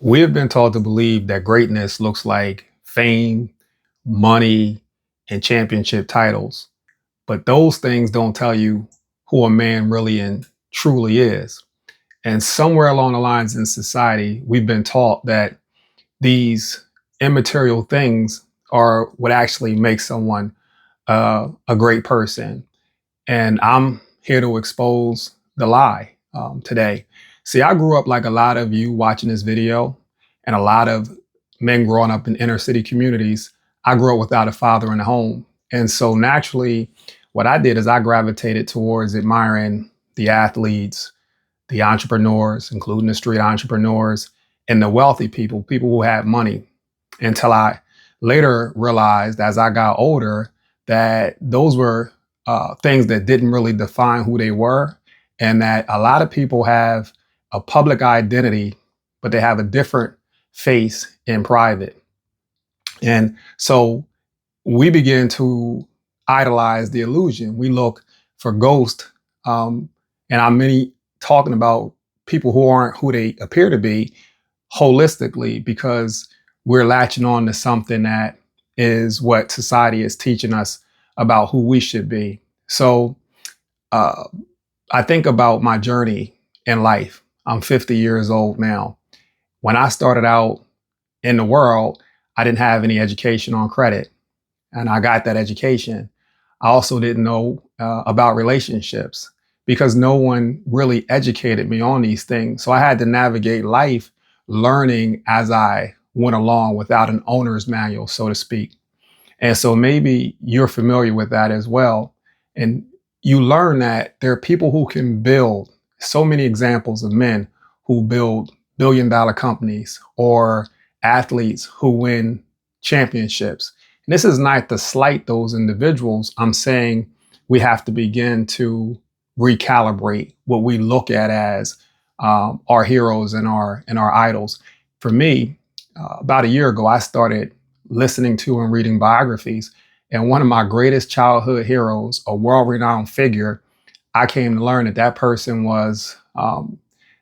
We have been taught to believe that greatness looks like fame, money, and championship titles. But those things don't tell you who a man really and truly is. And somewhere along the lines in society, we've been taught that these immaterial things are what actually makes someone a great person. And I'm here to expose the lie today. See, I grew up like a lot of you watching this video, and a lot of men growing up in inner city communities. I grew up without a father in the home. And so naturally, what I did is I gravitated towards admiring the athletes, the entrepreneurs, including the street entrepreneurs, and the wealthy people, people who had money, until I later realized as I got older that those were things that didn't really define who they were, and that a lot of people have a public identity, but they have a different face in private. And so we begin to idolize the illusion. We look for ghosts, and I'm many talking about people who aren't who they appear to be holistically because we're latching on to something that is what society is teaching us about who we should be. So uh, I think about my journey in life. I'm 50 years old now. When I started out in the world, I didn't have any education on credit, and I got that education. I also didn't know about relationships because no one really educated me on these things. So I had to navigate life learning as I went along without an owner's manual, so to speak. And so maybe you're familiar with that as well. And you learn that there are people who can build so many examples of men who build billion-dollar companies or athletes who win championships. And this is not to slight those individuals. I'm saying we have to begin to recalibrate what we look at as our heroes and our idols. For me, about a year ago, I started listening to and reading biographies. And one of my greatest childhood heroes, a world renowned figure, I came to learn that that person was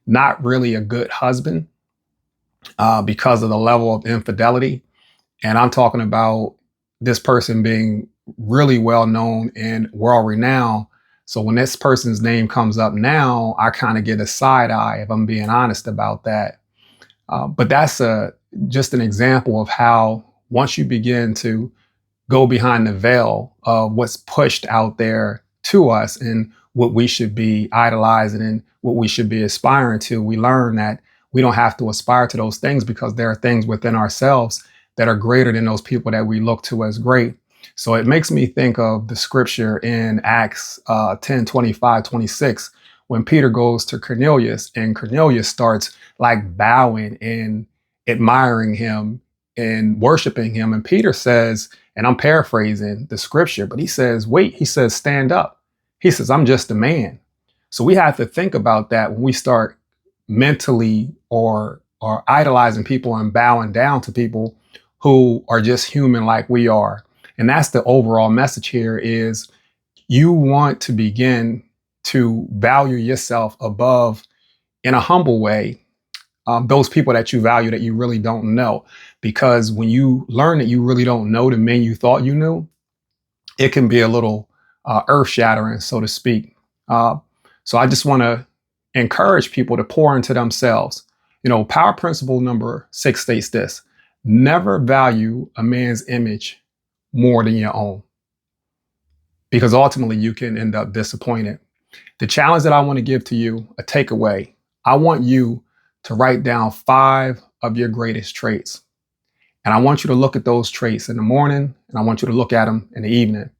not really a good husband because of the level of infidelity. And I'm talking about this person being really well known and world renowned. So when this person's name comes up now, I kind of get a side eye if I'm being honest about that. But that's just an example of how once you begin to go behind the veil of what's pushed out there to us and what we should be idolizing and what we should be aspiring to, we learn that we don't have to aspire to those things because there are things within ourselves that are greater than those people that we look to as great. So it makes me think of the scripture in Acts 10, 25, 26, when Peter goes to Cornelius and Cornelius starts like bowing and admiring him and worshiping him. And Peter says, and I'm paraphrasing the scripture, but he says, wait, he says, stand up. He says, I'm just a man. So we have to think about that when we start mentally or idolizing people and bowing down to people who are just human like we are. And that's the overall message here is you want to begin to value yourself above in a humble way those people that you value that you really don't know. Because when you learn that you really don't know the men you thought you knew, it can be a little earth shattering, so to speak. Uh, so I just want to encourage people to pour into themselves. You know, power principle number 6 states this: never value a man's image more than your own, because ultimately you can end up disappointed. The challenge that I want to give to you, a takeaway, I want you to write down 5 of your greatest traits. And I want you to look at those traits in the morning, and I want you to look at them in the evening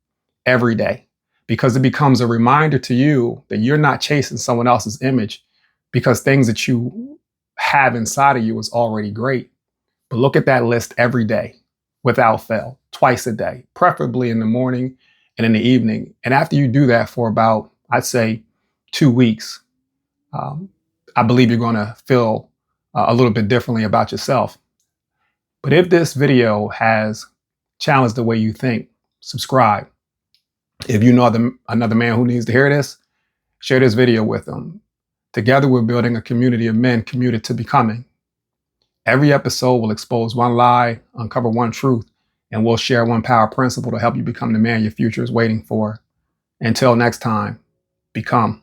every day, because it becomes a reminder to you that you're not chasing someone else's image because things that you have inside of you is already great. But look at that list every day without fail, twice a day, preferably in the morning and in the evening. And after you do that for about, I'd say, 2 weeks, um, I believe you're going to feel a little bit differently about yourself. But if this video has challenged the way you think, subscribe. If you know another man who needs to hear this, share this video with them. Together, we're building a community of men committed to becoming Every episode will expose one lie, uncover one truth, and we'll share one power principle to help you become the man your future is waiting for. Until next time, become.